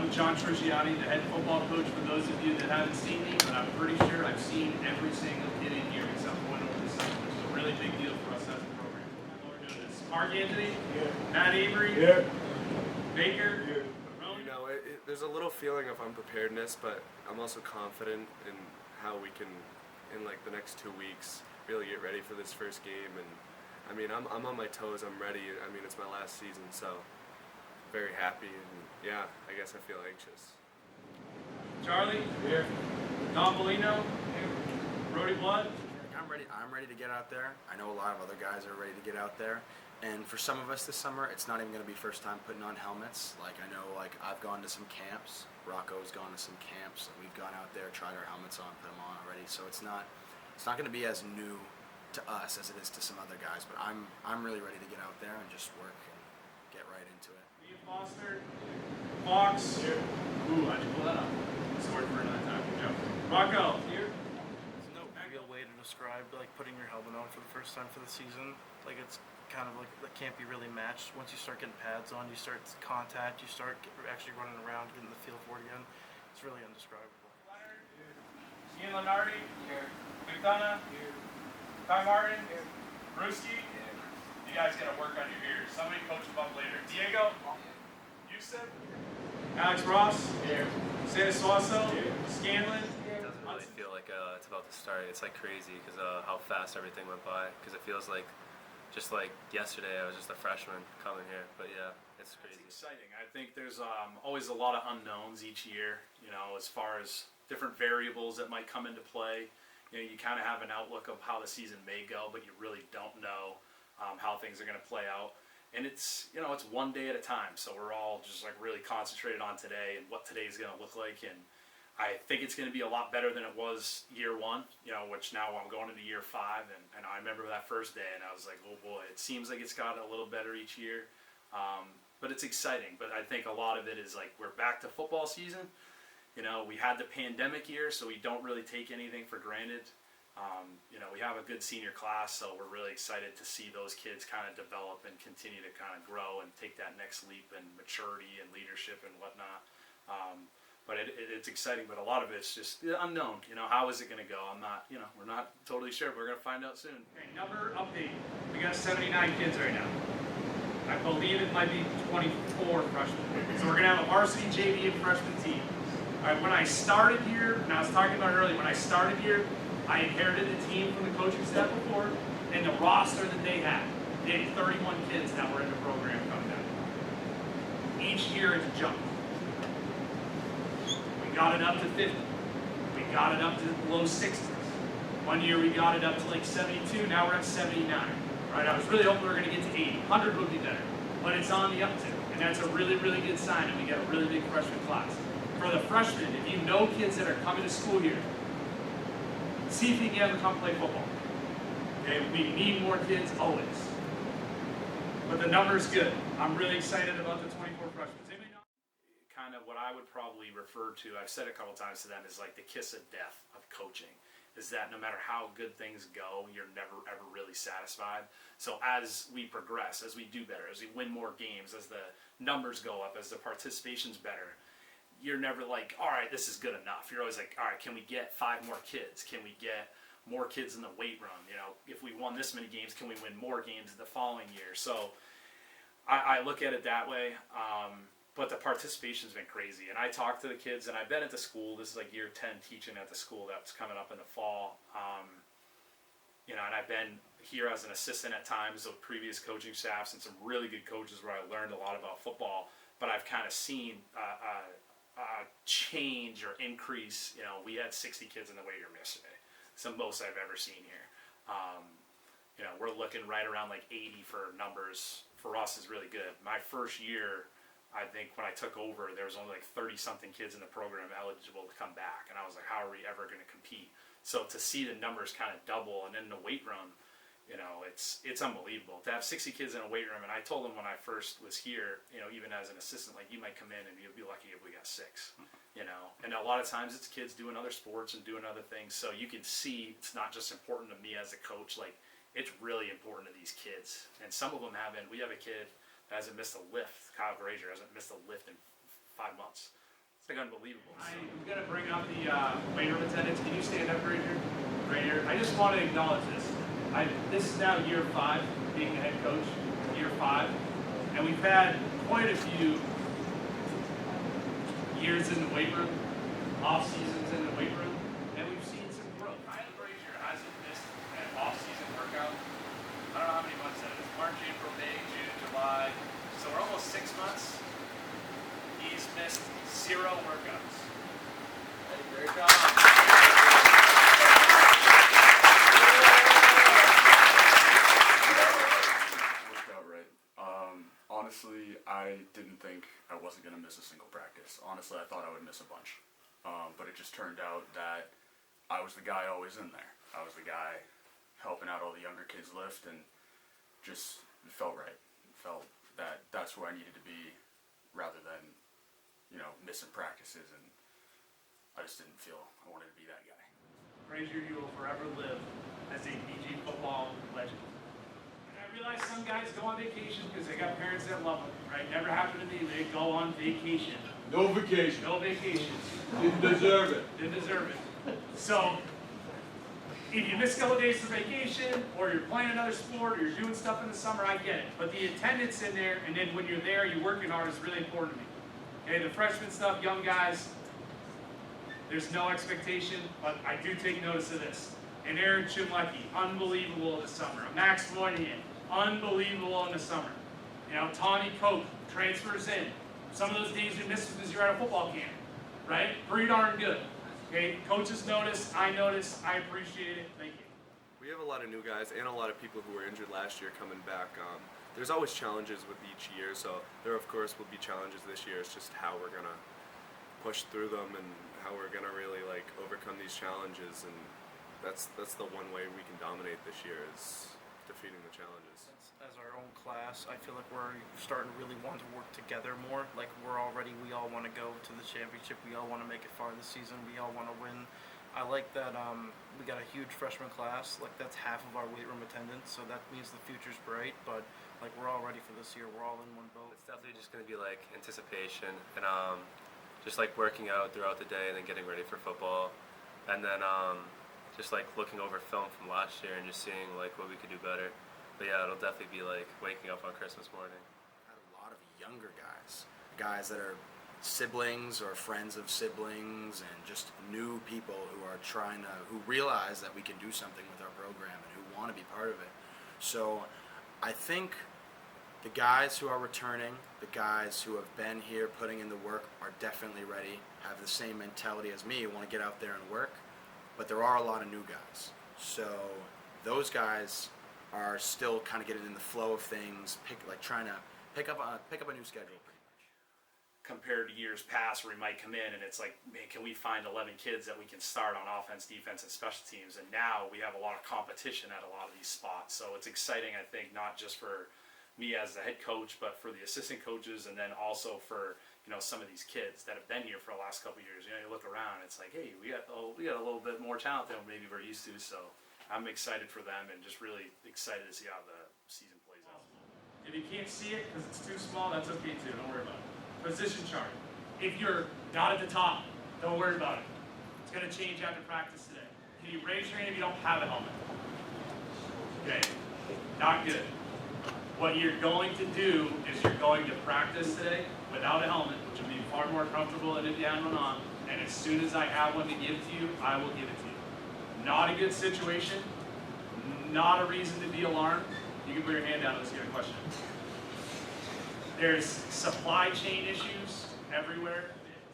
I'm John Triciani, the head football coach for those of you that haven't seen me, but I'm pretty sure I've seen every single kid in here except one over the summer, which is a really big deal for us as a program. We're doing this. Mark Anthony, here. Matt Avery, here. Baker, here. You know, there's a little feeling of unpreparedness, but I'm also confident in how we can, in like the next 2 weeks, really get ready for this first game. And I mean, I'm on my toes. I'm ready. I mean, it's my last season, so very happy. And yeah, I guess I feel anxious. Charlie, here. Don Bellino, here. Brody Blood. I'm ready to get out there. I know a lot of other guys are ready to get out there. And for some of us this summer, it's not even going to be first time putting on helmets. Like I know, like I've gone to some camps. Rocco's gone to some camps. We've gone out there, tried our helmets on, put them on already. So it's not going to be as new to us as it is to some other guys. But I'm really ready to get out there and just work and get right into it. Ian Foster, Fox. Here. Ooh, how'd you pull that up? Sorry for another time. Good job. Rocco. Here. There's no real way to describe like putting your helmet on for the first time for the season. Like it's kind of like that can't be really matched. Once you start getting pads on, you start contact, you start actually running around, getting the feel for it again. It's really indescribable. Leonard. Ian Lenardi. Here. McDonough. Here. Ty Martin. Here. Brewski. Here. You guys got to work on your ears. Somebody coach them up later. Diego. Yusuf. Alex Ross. Here. Santa Suaso. Here. Scanlon. It doesn't really feel like it's about to start. It's like crazy because how fast everything went by. Because it feels like just like yesterday, I was just a freshman coming here. But yeah, it's crazy. It's exciting. I think there's always a lot of unknowns each year, you know, as far as different variables that might come into play. You know, you kind of have an outlook of how the season may go, but you really don't know how things are going to play out. And it's, you know, it's one day at a time. So we're all just like really concentrated on today and what today is going to look like. And I think it's going to be a lot better than it was year one, you know, which now I'm going into year 5. And I remember that first day and I was like, oh boy, it seems like it's gotten a little better each year. But it's exciting. But I think a lot of it is like we're back to football season. You know, we had the pandemic year, so we don't really take anything for granted. You know, we have a good senior class, so we're really excited to see those kids kind of develop and continue to kind of grow and take that next leap in maturity and leadership and whatnot. But it's exciting, but a lot of it's just unknown. You know, how is it going to go? I'm not, you know, we're not totally sure. We're going to find out soon. Okay, number update. We got 79 kids right now. I believe it might be 24 freshmen. So we're going to have a varsity, JV, and freshman team. All right, when I started here, and I was talking about it earlier, when I started here, I inherited a team from the coaching staff before, and the roster that they had 31 kids that were in the program coming down. Each year it's jumped. We got it up to 50. We got it up to the low 60s. One year we got it up to like 72. Now we're at 79. Right? I was really hoping we were going to get to 80. 100 would be better. But it's on the uptick. And that's a really, really good sign. And we got a really big freshman class. For the freshmen, if you know kids that are coming to school here, see if you can get them to come play football. Okay? We need more kids always. But the number's good. I'm really excited about the 24 freshmen. Kind of what I would probably refer to, I've said a couple times to them, is like the kiss of death of coaching. Is that no matter how good things go, you're never ever really satisfied. So as we progress, as we do better, as we win more games, as the numbers go up, as the participation's better, you're never like, all right, this is good enough. You're always like, all right, can we get 5 more kids? Can we get more kids in the weight room? You know, if we won this many games, can we win more games the following year? So I look at it that way. But the participation's been crazy. And I talk to the kids, and I've been at the school. This is like year 10 teaching at the school that's coming up in the fall. You know, and I've been here as an assistant at times of previous coaching staffs and some really good coaches where I learned a lot about football. But I've kind of seen change or increase. You know, we had 60 kids in the weight room yesterday. It's the most I've ever seen here. You know, we're looking right around like 80 for numbers. For us is really good. My first year, I think when I took over, there was only like 30-something kids in the program eligible to come back. And I was like, how are we ever going to compete? So to see the numbers kind of double, and in the weight room, you know, it's unbelievable. To have 60 kids in a weight room, and I told them when I first was here, you know, even as an assistant, like you might come in and you'll be lucky if we got 6, you know. And a lot of times it's kids doing other sports and doing other things. So you can see it's not just important to me as a coach, like it's really important to these kids. And some of them haven't. We have a kid hasn't missed a lift. Kyle Grazier hasn't missed a lift in 5 months. like unbelievable. I'm going to bring up the weight room attendants. Can you stand up right here? Right here. I just want to acknowledge this. This is now year 5, being the head coach, year 5. And we've had quite a few years in the weight room, off seasons in the weight room, and we've seen some growth. Ryan Brazier hasn't missed an off-season workout. I don't know how many months that is. March, April, May, June, July. So we're almost 6 months. He's missed 0 workouts. Hey, great job. Worked out right. Honestly, I didn't think I wasn't going to miss a single practice. Honestly, I thought I would miss a bunch. But it just turned out that I was the guy always in there. I was the guy helping out all the younger kids lift, and just felt right. Felt that that's where I needed to be, rather than, missing practices, and I just didn't feel I wanted to be that guy. Brazier, you will forever live as a BG football legend. And I realize some guys go on vacation because they got parents that love them, right? Never happened to me. They go on vacation. No vacation. No vacations. Didn't deserve it. Didn't deserve it. So, if you miss a couple days for vacation, or you're playing another sport, or you're doing stuff in the summer, I get it. But the attendance in there, and then when you're there, you're working hard, is really important to me. Okay, the freshman stuff, young guys, there's no expectation, but I do take notice of this. And Aaron Chumlecki, unbelievable in the summer. Max Moynihan, unbelievable in the summer. Tommy Koch transfers in. Some of those days you miss because you're at a football camp, right? Pretty darn good. Okay, coaches notice, I notice, I appreciate it. Thank you. We have a lot of new guys and a lot of people who were injured last year coming back. There's always challenges with each year, so there of course will be challenges this year. It's just how we're gonna push through them and how we're gonna really overcome these challenges. And that's the one way we can dominate this year, is defeating the challenges. As our own class, I feel like we're starting to really want to work together more. Like we all want to go to the championship. We all want to make it far this season. We all want to win. I like that we got a huge freshman class. Like that's half of our weight room attendance, so that means the future's bright. But we're all ready for this year. We're all in one boat. It's definitely just going to be anticipation and just working out throughout the day and then getting ready for football, and then just looking over film from last year and just seeing what we could do better. But yeah, it'll definitely be waking up on Christmas morning. I had a lot of younger guys that are siblings or friends of siblings, and just new people who realize that we can do something with our program and who want to be part of it. So I think the guys who are returning, the guys who have been here putting in the work, are definitely ready, have the same mentality as me, want to get out there and work. But there are a lot of new guys. So those guys are still kind of getting in the flow of things, trying to pick up a new schedule. Compared to years past where we might come in and it's man, can we find 11 kids that we can start on offense, defense, and special teams? And now we have a lot of competition at a lot of these spots. So it's exciting, I think, not just for me as the head coach, but for the assistant coaches, and then also for some of these kids that have been here for the last couple of years. You look around, it's hey, we got a little bit more talent than maybe we're used to. So I'm excited for them, and just really excited to see how the season plays out. If you can't see it because it's too small, that's okay too. Don't worry about it. Position chart. If you're not at the top, don't worry about it. It's going to change after practice today. Can you raise your hand if you don't have a helmet? Okay, not good. What you're going to do is you're going to practice today without a helmet, which will be far more comfortable than if you had one on. And as soon as I have one to give to you, I will give it to you. Not a good situation. Not a reason to be alarmed. You can put your hand down. Let's get a question. There's supply chain issues everywhere.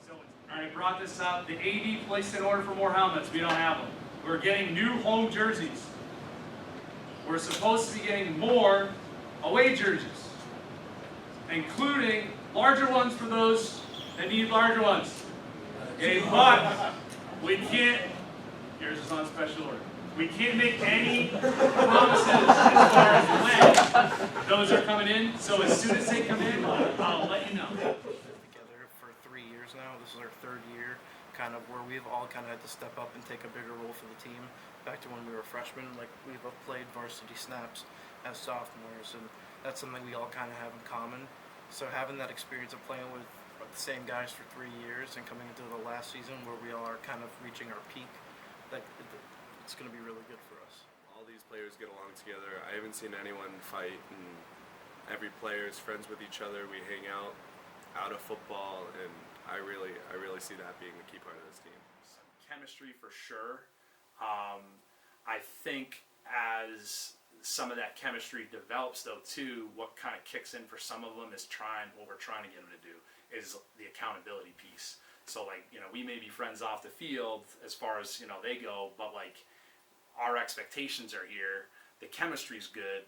So I brought this up. The AD placed an order for more helmets. We don't have them. We're getting new home jerseys. We're supposed to be getting more away jerseys, including larger ones for those that need larger ones. Okay, but we can't. Yours is on special order. We can't make any promises as far as when those are coming in. So as soon as they come in, I'll let you know. Together for 3 years now. This is our 3rd year, kind of where we've all kind of had to step up and take a bigger role for the team. Back to when we were freshmen, we've played varsity snaps as sophomores, and that's something we all kind of have in common. So having that experience of playing with the same guys for 3 years and coming into the last season where we all are kind of reaching our peak, it's going to be really good for us. All these players get along together. I haven't seen anyone fight, and every player is friends with each other. We hang out of football, and I really see that being a key part of this team. Some chemistry for sure. I think as some of that chemistry develops, though, too, what kind of kicks in for some of them is what we're trying to get them to do is the accountability piece. So, like, we may be friends off the field as far as, they go, but, like, our expectations are here. The chemistry's good,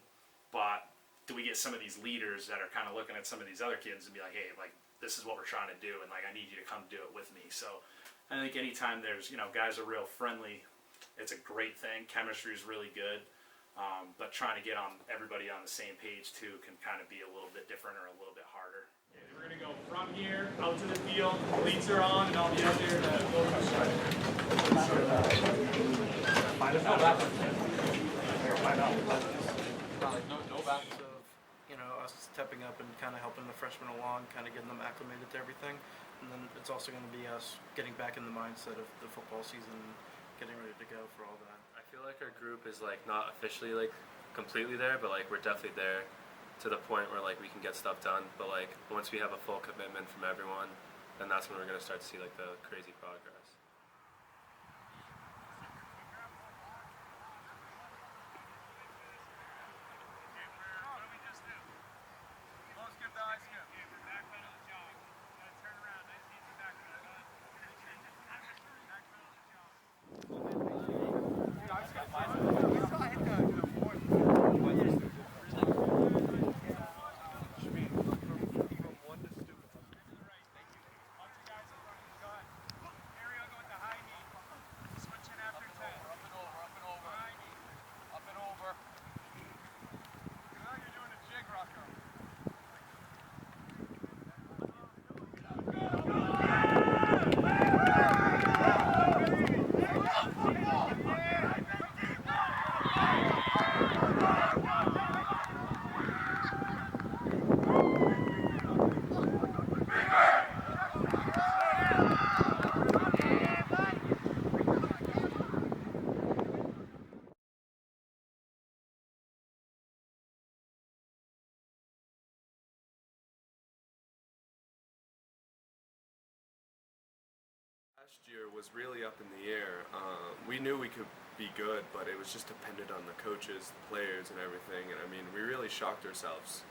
but do we get some of these leaders that are kind of looking at some of these other kids and be like, hey, like, this is what we're trying to do, and, like, I need you to come do it with me. So I think anytime there's, guys are real friendly, it's a great thing. Chemistry is really good. But trying to get everybody on the same page too can kind of be a little bit different or a little bit harder. Okay, we're going to go from here out to the field. Cleats are on, and I'll be out there to go to the start. Us stepping up and kind of helping the freshmen along, kind of getting them acclimated to everything, and then it's also going to be us getting back in the mindset of the football season and getting ready to go for all that. I feel like our group is like not officially like completely there, but like we're definitely there to the point where like we can get stuff done. But like once we have a full commitment from everyone, then that's when we're gonna start to see like the crazy progress. Last year was really up in the air. We knew we could be good, but it was just dependent on the coaches, the players, and everything. And I mean, we really shocked ourselves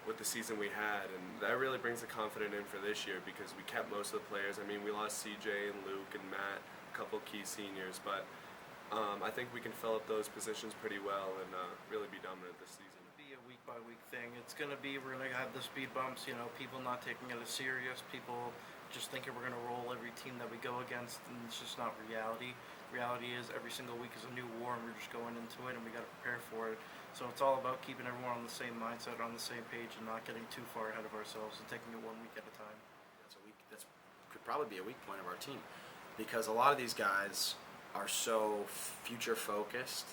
with the season we had, and that really brings the confidence in for this year because we kept most of the players. I mean, we lost CJ and Luke and Matt, a couple key seniors, but I think we can fill up those positions pretty well and really be dominant this season. Be a week by week thing. It's gonna be, we're gonna have the speed bumps, people not taking it as serious, people just thinking we're gonna roll every team that we go against, and it's just not reality. Reality is every single week is a new war, and we're just going into it, and we gotta prepare for it. So it's all about keeping everyone on the same mindset, on the same page, and not getting too far ahead of ourselves and taking it 1 week at a time. That could probably be a weak point of our team, because a lot of these guys are so future focused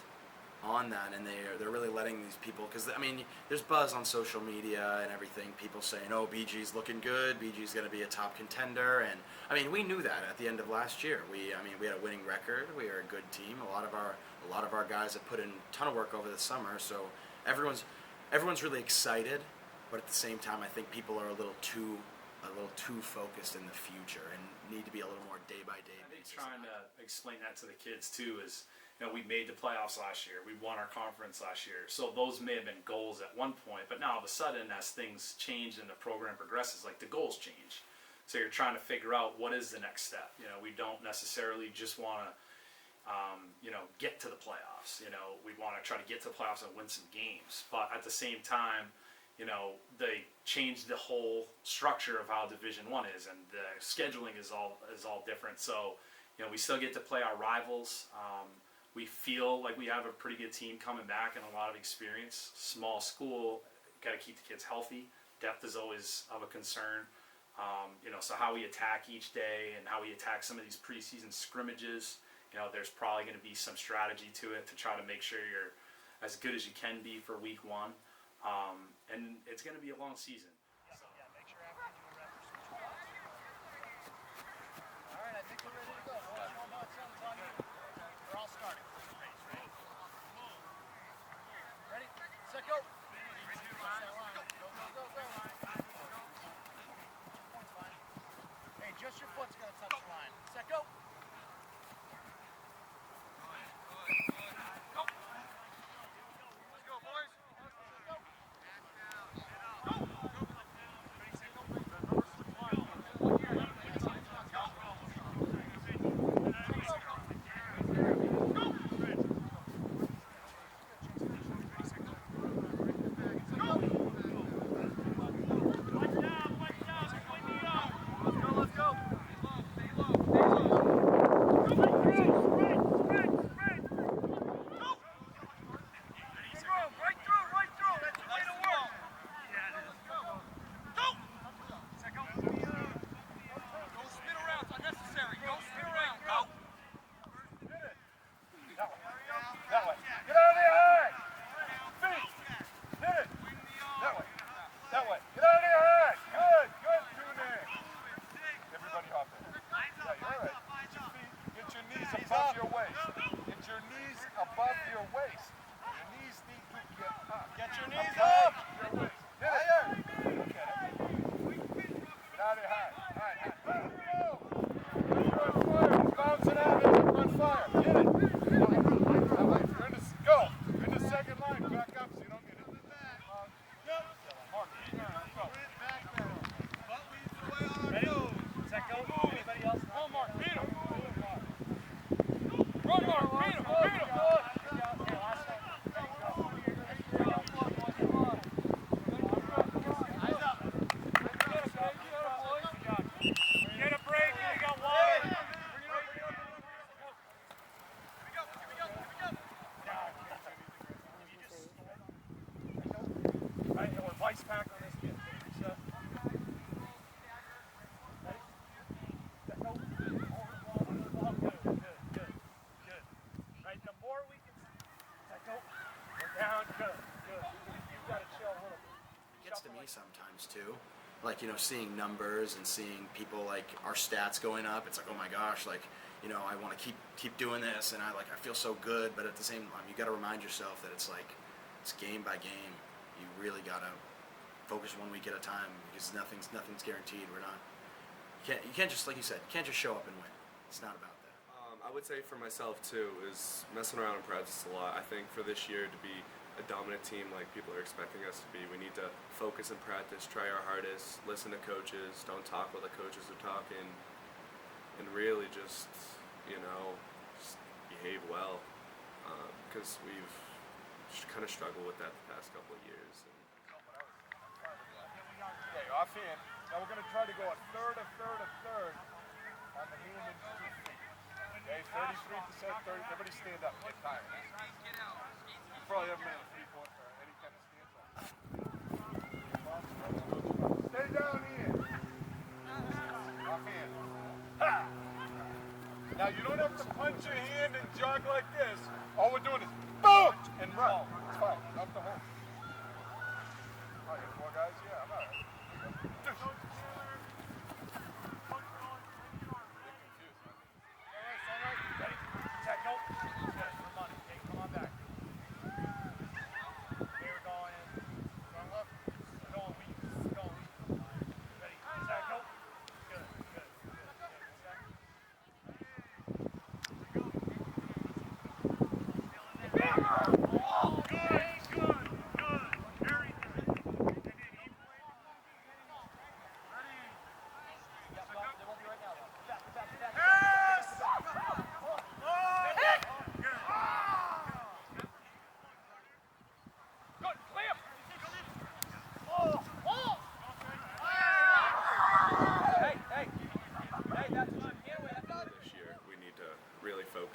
on that, and they're really letting these people, because I mean, there's buzz on social media and everything, people saying, oh, BG's looking good, BG's going to be a top contender, and I mean, we knew that at the end of last year. We had a winning record, we were a good team, a lot of our guys have put in a ton of work over the summer, so everyone's really excited, but at the same time, I think people are a little too focused in the future and need to be a little more day by day. I think trying to explain that to the kids too is, we made the playoffs last year. We won our conference last year. So those may have been goals at one point, but now all of a sudden, as things change and the program progresses, like the goals change. So you're trying to figure out what is the next step. We don't necessarily just want to, get to the playoffs. We want to try to get to the playoffs and win some games. But at the same time, they changed the whole structure of how Division I is, and the scheduling is all different. So, we still get to play our rivals. We feel like we have a pretty good team coming back and a lot of experience. Small school, got to keep the kids healthy. Depth is always of a concern. So how we attack each day and how we attack some of these preseason scrimmages, there's probably going to be some strategy to it to try to make sure you're as good as you can be for week one. And it's going to be a long season. So. me sometimes too. Like, seeing numbers and seeing people, like, our stats going up. It's like, oh my gosh, like, I want to keep doing this, and I feel so good. But at the same time, you got to remind yourself that it's like, it's game by game. You really got to focus 1 week at a time, because nothing's guaranteed. You can't just, like you said, you can't just show up and win. It's not about that. I would say for myself too is messing around in practice a lot. I think for this year to be a dominant team like people are expecting us to be, we need to focus in practice, try our hardest, listen to coaches, don't talk while the coaches are talking, and really just behave well, because we've kind of struggled with that the past couple of years. Okay, offhand. Now we're going to try to go a third on the hand and 2 feet. Okay, 33%, 30. Everybody stand up and get tired. You probably haven't been in a 3-point or any kind of stance on. Stay down here. Offhand. Ha! Now you don't have to punch your hand and jog like this. All we're doing is boom and run. It's fine. Up the hole. All right, 4 guys. Yeah, I'm all right.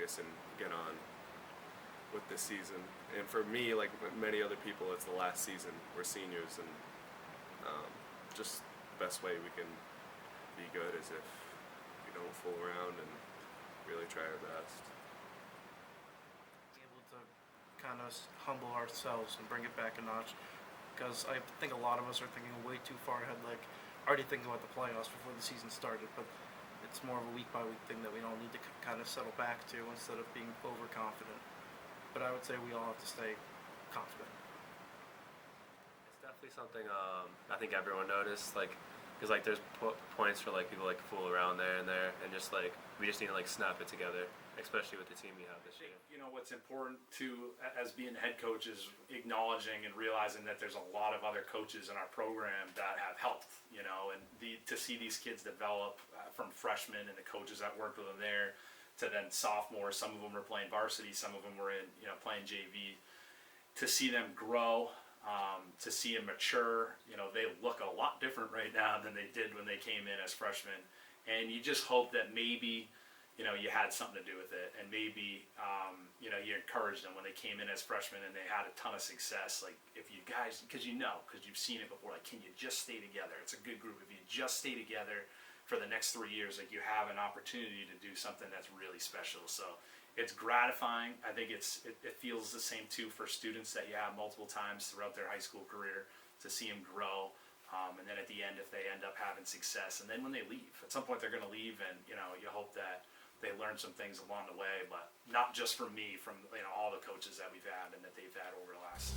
And get on with this season. And for me, like many other people, it's the last season. We're seniors, and just the best way we can be good is if we don't fool around and really try our best. Be able to kind of humble ourselves and bring it back a notch, because I think a lot of us are thinking way too far ahead, like already thinking about the playoffs before the season started, but it's more of a week-by-week thing that we all need to kind of settle back to instead of being overconfident. But I would say we all have to stay confident. It's definitely something I think everyone noticed, because there's points for people fool around there, and just we just need to snap it together, especially with the team we have this year. What's important too, as being the head coach, is acknowledging and realizing that there's a lot of other coaches in our program that have helped, and to see these kids develop from freshmen and the coaches that worked with them there to then sophomores. Some of them were playing varsity, some of them were in, playing JV. To see them grow, to see them mature, they look a lot different right now than they did when they came in as freshmen. And you just hope that maybe you had something to do with it, and maybe you encouraged them when they came in as freshmen and they had a ton of success. Like, if you guys, because you've seen it before, can you just stay together? It's a good group. If you just stay together for the next 3 years, you have an opportunity to do something that's really special. So it's gratifying. I think it feels the same too for students that you have multiple times throughout their high school career, to see them grow. And then at the end, if they end up having success, and then when they leave, at some point they're going to leave, and you hope that they learn some things along the way, but not just from me, from all the coaches that we've had and that they've had over the last